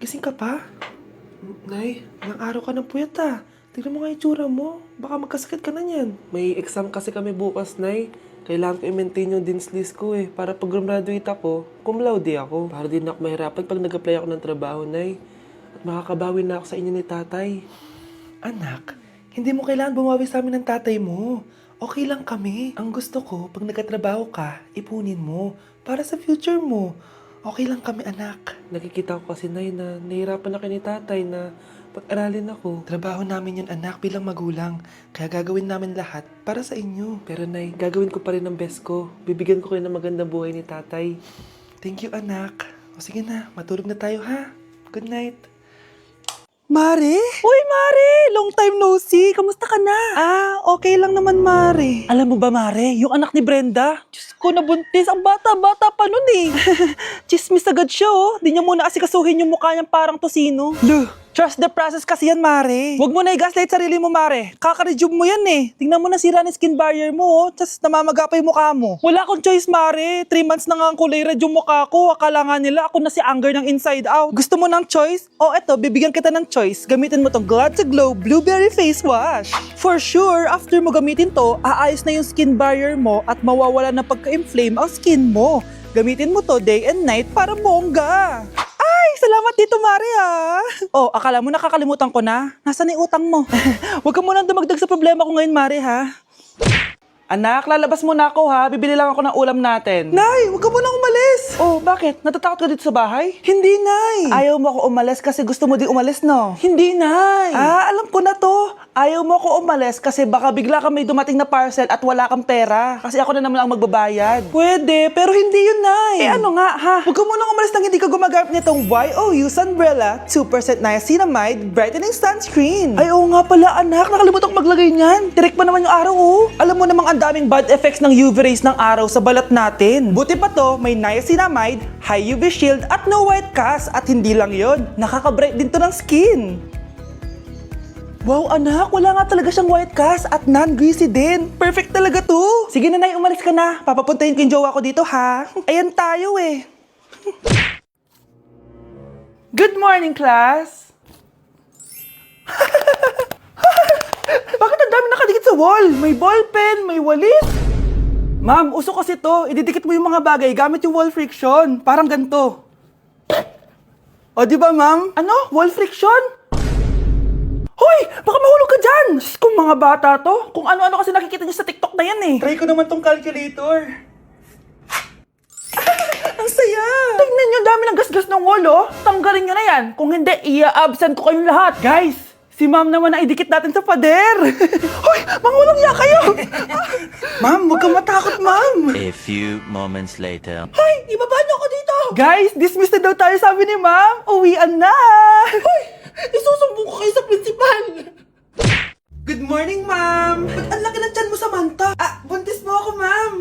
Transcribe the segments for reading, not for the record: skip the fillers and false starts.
gising ka pa? Nay, ilang araw ka ng puyat ah. Tignan mo nga yung itsura mo. Baka magkasakit ka na niyan. May exam kasi kami bukas, Nay. Kailangan ko i-maintain yung dean's list ko eh. Para pag graduate ako, cum laude ako. Para din ako mahirapan pag nag-apply ako ng trabaho, Nay. At makakabawi na ako sa inyo ni tatay. Anak, hindi mo kailangan bumawi sa amin ng tatay mo. Okay lang kami. Ang gusto ko, pag nagkatrabaho ka, ipunin mo. Para sa future mo. Okay lang kami, anak. Nakikita ko kasi, Nay, na nahihirapan na kayo ni tatay na pag-aralin ako. Trabaho namin yun, anak, bilang magulang. Kaya gagawin namin lahat para sa inyo. Pero, Nay, gagawin ko pa rin ang best ko. Bibigyan ko kayo ng magandang buhay ni tatay. Thank you, anak. O sige na, matulog na tayo, ha? Good night. Mare? Uy, Mare! Long time no see. Kamusta ka na? Okay lang naman, Mare. Alam mo ba, Mare? Yung anak ni Brenda, Diyos ko, nabuntis. Ang bata-bata pa nun eh. Chismis agad siya, oh. Di niya muna asikasuhin yung mukha niyang parang tosino. Luh! Trust the process kasi yan, Mare. Huwag mo na i-gaslight sarili mo, Mare. Kaka-rejuve mo yan eh. Tingnan mo na sira ng skin barrier mo, oh. Tapos namamaga pa yung mukha mo. Wala akong choice, Mare. 3 months na nga ang kulay red yung mukha ko. Akala nga nila ako na si Anger ng Inside Out. Gusto mo ng choice? O eto, bibigyan kita ng choice. Gamitin mo tong Glad to Glow Blueberry Face Wash. For sure, after mo gamitin to, aayos na yung skin barrier mo at mawawala na pagka-inflame ang skin mo. Gamitin mo to day and night para bongga. Salamat dito, Mare, ah. Oh, akala mo nakakalimutan ko na? Nasaan yung utang mo? Huwag ka munang dumagdag sa problema ko ngayon, Mare, ha? Anak, lalabas muna ako, ha? Bibili lang ako ng ulam natin. Nay, huwag ka munang umalis. Oh, bakit? Natatakot ka dito sa bahay? Hindi, Nay. Ayaw mo ako umalis kasi gusto mo di umalis, no? Hindi, Nay. Alam ko na to. Ayaw mo ako umalis kasi baka bigla ka may dumating na parcel at wala kang pera. Kasi ako na naman ang magbabayad. Pwede, pero hindi yun, Nay. Ano nga, ha? Huwag ka munang umalis nang hindi ka gumagamit nitong YOU Sunbrella 2% Niacinamide Brightening Sunscreen. Ay, oo nga pala, anak. Nakalimutan ko maglagay niyan. Direct pa naman yung araw, oh. Alam mo namang ang daming bad effects ng UV rays ng araw sa balat natin. Buti pa to, may niacinamide, high UV shield at no white cast. At hindi lang yon, nakaka-bright din to ng skin. Wow, anak, wala nga talaga siyang white cast at non-greasy din. Perfect talaga to. Sige na, Nay, umalis ka na. Papapuntahin ko yung jowa ko dito, ha? Ayan tayo eh. Good morning, class. Bakit ang dami nakadikit sa wall? May ballpen, may walis. Ma'am, uso kasi to. Ididikit mo yung mga bagay gamit yung wall friction. Parang ganito. O, di ba, ma'am? Ano? Wall friction? Hoy! Baka mahulog ka dyan! Kung mga bata to, kung ano-ano kasi nakikita niyo sa TikTok na yan eh. Try ko naman tong calculator. Ang saya! Tingnan niyo, dami ng gasgas ng wall, oh. Tanggalin niyo na yan. Kung hindi, i-absent ko kayong lahat. Guys! Si ma'am naman ang idikit natin sa pader. Hoy! Mangulong niya kayo! Ma'am, huwag kang matakot, ma'am. A few moments later. Hoy! Ibaba niyo ako dito! Guys, dismissed na daw tayo, sabi ni ma'am. Uwian na! Hoy! Isusumbong ko kayo sa principal. Good morning, ma'am. Ba't ang laki ng tiyan mo, Samantha? Buntis mo ako, ma'am.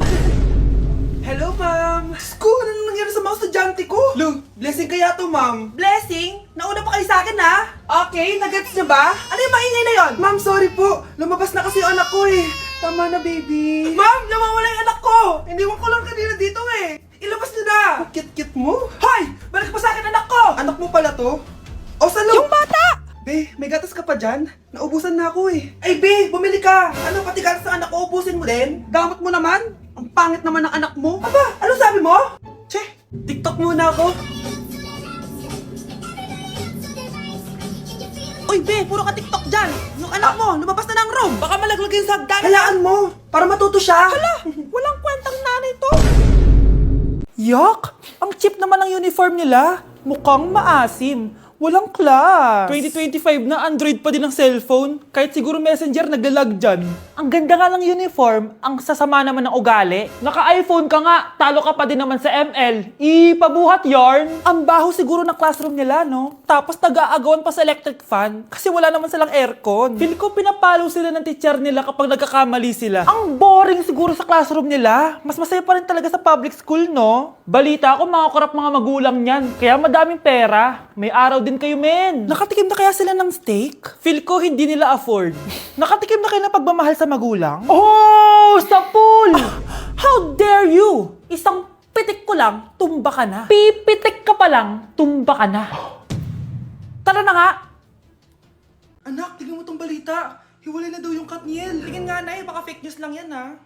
Hello, ma'am. Diyos ko, ano nangyari sa mga estudyante ko? Lo, blessing kaya to, ma'am. Blessing? Nauna pa kayo sa akin, ha? Okay, nagets niyo ba? Ano yung maingay na yon? Ma'am, sorry po. Lumabas na kasi yung anak ko, eh. Tama na, baby. Ma'am, nawawala yung anak ko. Iniwan ko lang kanina dito, eh. Ilabas niyo na. Kit-kit mo? Hoy! Balik pa sa akin, anak ko! Anak mo pala to? O, salo! Yung bata! Be, may gatas ka pa dyan? Naubusan na ako, eh. Ay, Be, bumili ka. Ano, pati gatas ng anak ko, ubusin mo din? Damot mo naman. Ang pangit naman ng anak mo. Aba, ano sabi mo? Che, TikTok muna ako. Uy, Be, puro ka TikTok dyan. Yung anak mo, lumabas na ng room. Baka malaglag yung sagdan. Halaan mo, para matuto siya. Hala, walang kwentang nanay to. Yak! Ang cheap naman ng uniform nila. Mukhang maasim. Walang class. 2025 na Android pa din ang cellphone. Kahit siguro Messenger naglalag dyan. Ang ganda nga ng uniform, ang sasama naman ng ugali. Naka-iPhone ka nga, talo ka pa din naman sa ML. Ipabuhat yarn. Ang baho siguro ng classroom nila, no? Tapos nag-aagawan pa sa electric fan kasi wala naman silang aircon. Feel ko pinapalo sila ng teacher nila kapag nagkakamali sila. Ang boring siguro sa classroom nila. Mas masaya pa rin talaga sa public school, no? Balita ko mga korap mga magulang niyan. Kaya madaming pera. May araw din kayo, men. Nakatikim na kaya sila ng steak? Feel ko hindi nila afford. Nakatikim na kayo ng pagmamahal sa magulang? Oh, sa pool! How dare you? Isang pitik ko lang, tumba ka na. Pipitik ka pa lang, tumba ka na. Tara na nga! Anak, tignan mo tong balita. Hiwalay na daw yung Katniel. Tingin nga, Nay. Baka fake news lang yan, ha?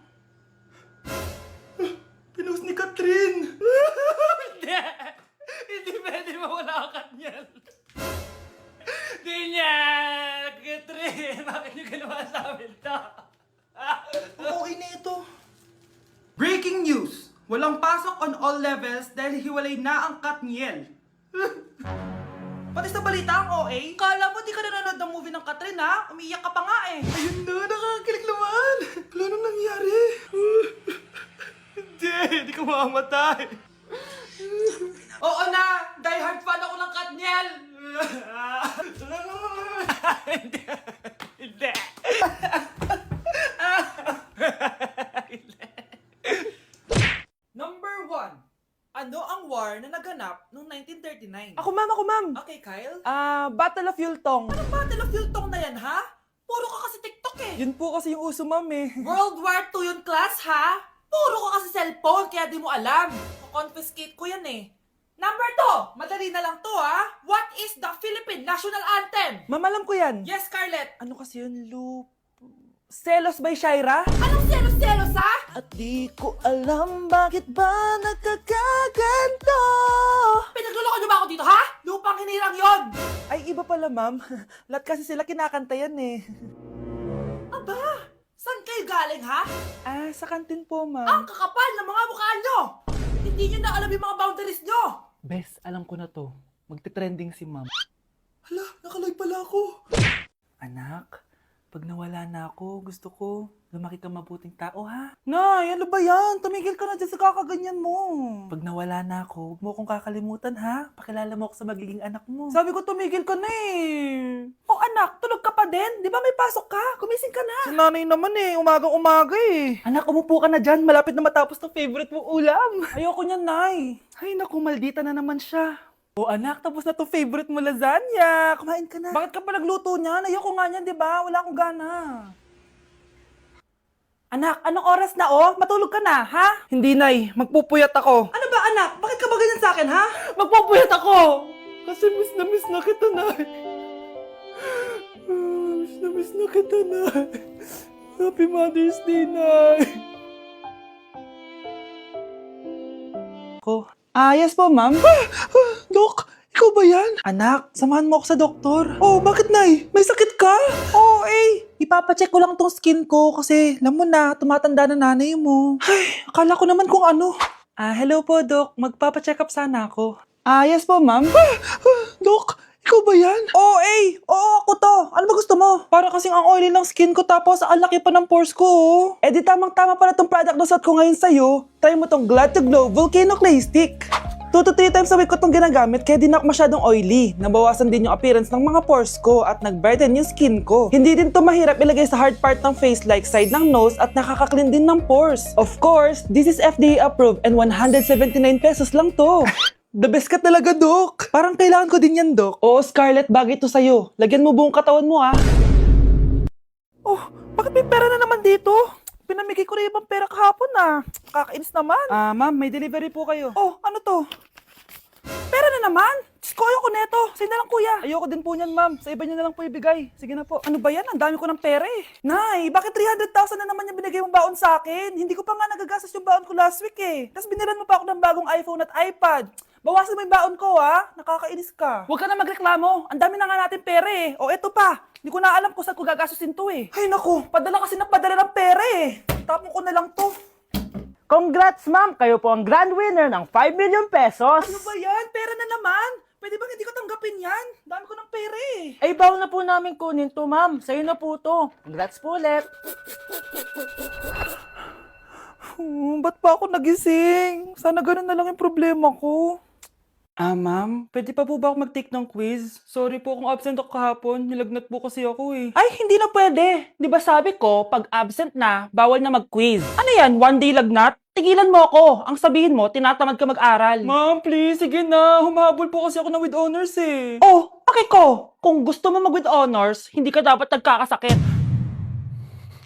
Pinost ni Catherine. Hindi! Hindi pwede mawala ang Katniel. Hindi niya! Catherine! Bakit niyo ginawa sa amin to? Okay na ito. Breaking news! Walang pasok on all levels dahil hiwalay na ang Katniel. Pati sa balita ang OA? Kala mo di ka nanonood ng movie ng Catherine, ha? Umiiyak ka pa nga, eh. Ayun na, nakakakilig naman. Wala nang nangyari. Hindi ko mamamatay. Oo na! Die hard fan ako ng Katniel! Hindi. Hindi. Number 1. Ano ang war na naganap noong 1939? Ako ma'am. Okay, Kyle. Battle of Yultong. Anong Battle of Yultong na yan, ha? Puro ka kasi TikTok, eh. Yun po kasi yung uso ma'am eh. World War II yun, class, ha? Puro ka kasi cellphone, kaya di mo alam. Confiscate ko yan, eh. Number 2, madali na lang to, ha? What is the Philippine National Anthem? Ma'am, alam ko yan. Yes, Scarlett. Ano kasi yun, Selos by Shaira? Anong selos-selos, ha? At di ko alam bakit ba nagkakaganto. Pinagluloko niyo ba ako dito, ha? Lupang hinirang yon. Ay, iba pala ma'am. Lahat kasi sila kinakanta yan eh. Aba, saan kayo galing, ha? Sa kantin po Ang ma'am. kakapal ng mga mukha nyo. Hindi nyo na alam yung mga boundaries nyo. Bes, alam ko na to. Magte-trending si ma'am. Hala, nakalive pala ako. Anak, pag nawala na ako, gusto ko lumaki ka mabuting tao, ha? Nay, ano ba yan? Tumigil ka na dyan sa kakaganyan mo. Pag nawala na ako, huwag mo akong kakalimutan, ha? Pakilala mo ako sa magiging anak mo. Sabi ko, tumigil ka na eh. Oh anak, tulog ka pa din? Di ba may pasok ka? Gumising ka na. Si nanay naman eh, umagang-umaga eh. Anak, umupo ka na dyan. Malapit na matapos ng favorite mong ulam. Ayoko niyan, Nay. Ay, naku, maldita na naman siya. O anak, tapos na to favorite mo lasagna. Kumain ka na. Bakit ka pa nagluto niyan? Ayoko nga niyan, di ba? Wala akong gana. Anak, anong oras na oh? Matulog ka na, ha? Hindi, Nay. Magpupuyat ako. Ano ba anak? Bakit ka ba ganyan sa akin, ha? Magpupuyat ako! Kasi miss na kita, Nay. Miss na kita, Nay. Happy Mother's Day, Nay. Ko. Yes po, ma'am. Dok, ikaw ba yan? Anak, samahan mo ako sa doktor. Oh, bakit nay? May sakit ka? Oo, ipapacheck ko lang tong skin ko kasi alam mo na, tumatanda na nanay mo. Ay, akala ko naman kung ano. Hello po, Dok. Magpapacheck up sana ako. Yes po, ma'am. Dok, ikaw ba yan? Oo, ako to. Ano ba gusto mo? Para kasing ang oily ng skin ko tapos ang laki pa ng pores ko, oh. Eh di tamang-tama pala tong product na suot ko ngayon sa'yo. Try mo tong Glad to Glow Volcano Clay Stick. 2 to 3 times a week ko tong ginagamit kaya di na ako masyadong oily. Nabawasan din yung appearance ng mga pores ko at nag-brighten yung skin ko. Hindi din to mahirap ilagay sa hard part ng face like side ng nose at nakaka-clean din ng pores. Of course, this is FDA approved and 179 pesos lang to. The best ka talaga, Dok. Parang kailangan ko din yan, Dok. Oo, Scarlett, bagay to sa'yo. Lagyan mo buong katawan mo, ha? Oh, bakit may pera na naman dito? Pinamigay ko rin ibang pera kahapon, Kakainis naman. Ma'am, may delivery po kayo. Oh, ano to? Pera na naman? Diyos ko, ayoko neto. Sa'yo na lang, kuya. Ayoko din po niyan, ma'am. Sa iba niyo na lang po ibigay. Sige na po. Ano ba yan? Ang dami ko ng pera eh. Nay, bakit 300,000 na naman yung binigay mong baon sa akin? Hindi ko pa nga nagagastos yung baon ko last week eh. Tapos binilan mo pa ako ng bagong iPhone at iPad. Bawasan mo yung baon ko, ha? Nakakainis ka. Huwag ka na magreklamo. Ang dami na nga natin pera eh. O eto pa. Hindi ko na alam kung saan ko gagastusin to eh. Ay naku, padala kasi ng padala ng pera eh. Tapon ko na lang to. Congrats, ma'am! Kayo po ang grand winner ng 5 million pesos. Ano ba yan? Pera na naman. Pwede ba hindi ko tanggapin yan? Dami ko ng pera eh. Ay, bawal na po namin kunin to, ma'am. Sa'yo na po to. Congrats po ulit. Ba't pa ako nagising? Sana ganun na lang yung problema ko. Ma'am, pwede pa po ba ako mag-take ng quiz? Sorry po kung absent ako kahapon. Nilagnat po kasi ako eh. Ay, hindi na pwede. Di ba sabi ko, pag absent na, bawal na mag-quiz. Ano yan, one day lagnat? Tigilan mo ako. Ang sabihin mo, tinatamad ka mag-aral. Ma'am, please, sige na. Humahabol po kasi ako na with honors eh. Oh, okay ko. Kung gusto mo mag with honors, hindi ka dapat nagkakasakit.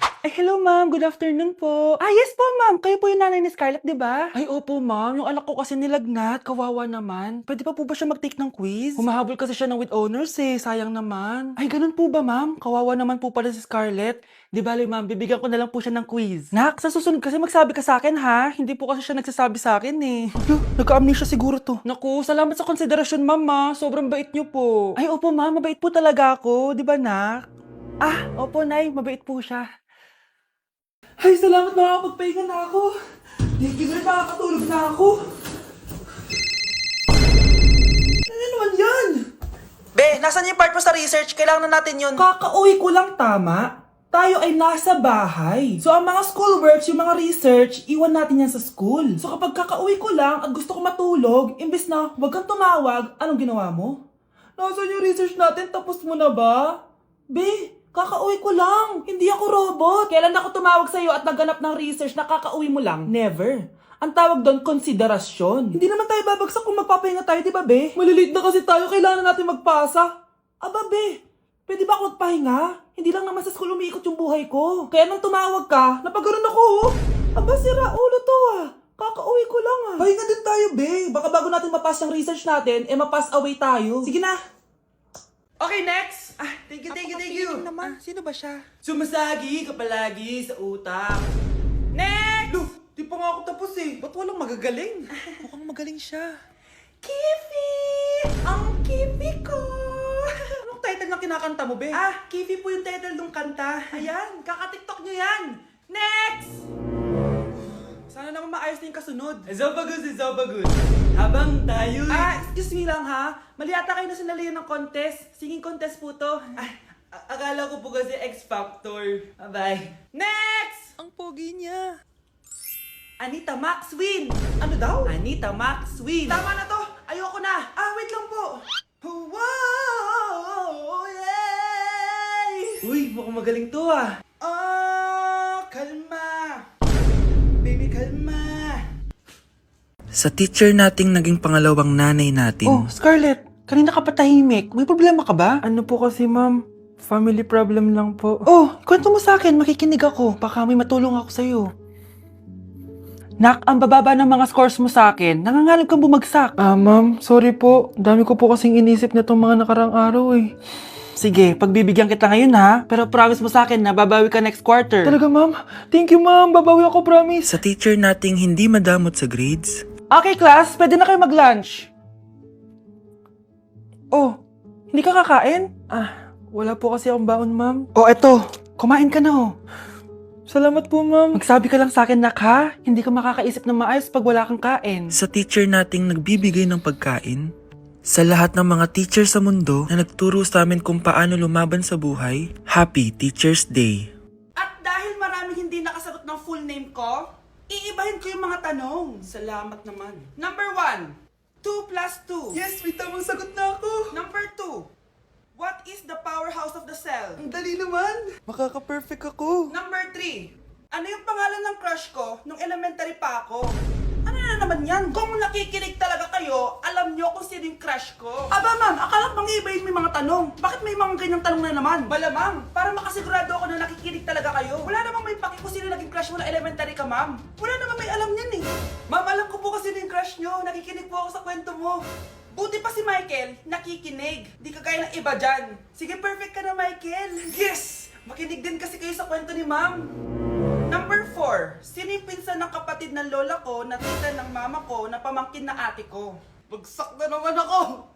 Ay, hello ma'am. Good afternoon po. Ah, yes po ma'am. Kayo po yung nanay ni Scarlett, di ba? Ay, opo ma'am. Yung anak ko kasi nilagnat. Kawawa naman. Pwede pa po ba siya mag-take ng quiz? Humahabol kasi siya ng with honors eh. Sayang naman. Ay, ganun po ba ma'am? Kawawa naman po pala si Scarlett. Di bale ma'am, bibigyan ko na lang po siya ng quiz. Nak, sa susunod kasi magsabi ka sa akin ha. Hindi po kasi siya nagsasabi sa akin eh. Nagka-amnesia siguro to. Naku, salamat sa konsiderasyon ma'am ha. Sobrang bait niyo po. Ay, opo ma'am. Mabait po talaga ako. Di ba nak? Ah, opo nay. Mabait po siya. Ay, salamat, makakapagpahinga na ako. Hindi ko rin makakatulog na ako. Ano naman yan? Be, nasan yung part mo sa research? Kailangan na natin yun. Kakauwi ko lang, tama. Tayo ay nasa bahay. So, ang mga schoolworks, yung mga research, iwan natin yan sa school. So, kapag kakauwi ko lang at gusto ko matulog, imbes na wag kang tumawag, anong ginawa mo? Nasaan yung research natin? Tapos mo na ba? Be, kakauwi ko lang. Hindi ako robot. Kailan ako tumawag sa'yo at nagganap ng research na kakauwi mo lang? Never. Ang tawag doon, konsiderasyon. Hindi naman tayo babagsak kung magpapahinga tayo, di ba, be? Malilate na kasi tayo, kailangan natin magpasa. Aba, be, pwede ba ako magpahinga? Hindi lang naman sa school umiikot yung buhay ko. Kaya nung tumawag ka, napagano'n ako, oh. Aba, sira ulo to, ah. Kakauwi ko lang, ah. Pahinga din tayo, be. Baka bago natin mapass yung research natin, mapass away tayo. Sige na. Okay, next! Thank you. Naman, sino ba siya? Sumasagi ka palagi sa utak. Next! Look, di pa nga ako tapos eh. Ba't walang magagaling? Mukhang magaling siya. Kifi! Ang Kifi ko! Anong title ng kinakanta mo, be? Kifi po yung title ng kanta. Ayan, kaka-tiktok nyo yan! Next! Sana naman maayos na yung kasunod. Zobagus. Habang tayo... excuse me lang ha. Mali ata kayo na sinalihan ng contest. Singing contest po to. Akala ko po kasi X Factor. Bye-bye. Next! Ang pogi niya. Anita Max win! Ano daw? Anita Max win! Tama na to! Ayoko na! Wait lang po! Wow! Yay! Uy, mukhang magaling to ah! Kalma! Baby, kalma! Sa teacher nating naging pangalawang nanay natin. Oh, Scarlett. Kanina ka pa tahimik. May problema ka ba? Ano po kasi ma'am, family problem lang po. Oh, kwento mo sa akin. Makikinig ako. Baka may matulong ako sa'yo. Nak, ang bababa ng mga scores mo sa akin. Nangangalap kang bumagsak. Ma'am, sorry po. Dami ko po kasing inisip na itong mga nakarang araw eh. Sige, pagbibigyan kita ngayon ha. Pero promise mo sa akin na babawi ka next quarter. Talaga ma'am? Thank you ma'am, babawi ako, promise. Sa teacher nating hindi madamot sa grades. Okay, class. Pwede na kayo mag-lunch. Oh, hindi ka kakain? Wala po kasi akong baon ma'am. Oh, eto. Kumain ka na oh. Salamat po ma'am. Magsabi ka lang sa akin, nak ha. Hindi ka makakaisip ng maayos pag wala kang kain. Sa teacher nating nagbibigay ng pagkain. Sa lahat ng mga teacher sa mundo na nagturo sa amin kung paano lumaban sa buhay, Happy Teacher's Day! At dahil maraming hindi nakasagot ng full name ko, iibahin ko yung mga tanong. Salamat naman. Number 1, 2 plus 2. Yes, may tamang sagot na ako! Number 2, what is the powerhouse of the cell? Ang dali naman! Makaka-perfect ako! Number 3, ano yung pangalan ng crush ko nung elementary pa ako? Ano na naman yan? Kung nakikinig talaga kayo, alam nyo kung sino yung crush ko. Aba ma'am, akala ko mang-iibahin may mga tanong. Bakit may mga ganyang tanong na naman? Malamang, para makasigurado ako na nakikinig talaga kayo. Wala namang may paki kung sino naging crush mo na elementary ka, ma'am. Wala namang may alam yan eh. Ma'am, alam ko po kasi yung crush nyo. Nakikinig po ako sa kwento mo. Buti pa si Michael, nakikinig. Di kagaya ng iba dyan. Sige, perfect ka na, Michael. Yes! Makinig din kasi kayo sa kwento ni ma'am. Number 4, sino yung pinsan ng kapatid ng lola ko na tita ng mama ko na pamangkin na ate ko? Bagsak na naman ako!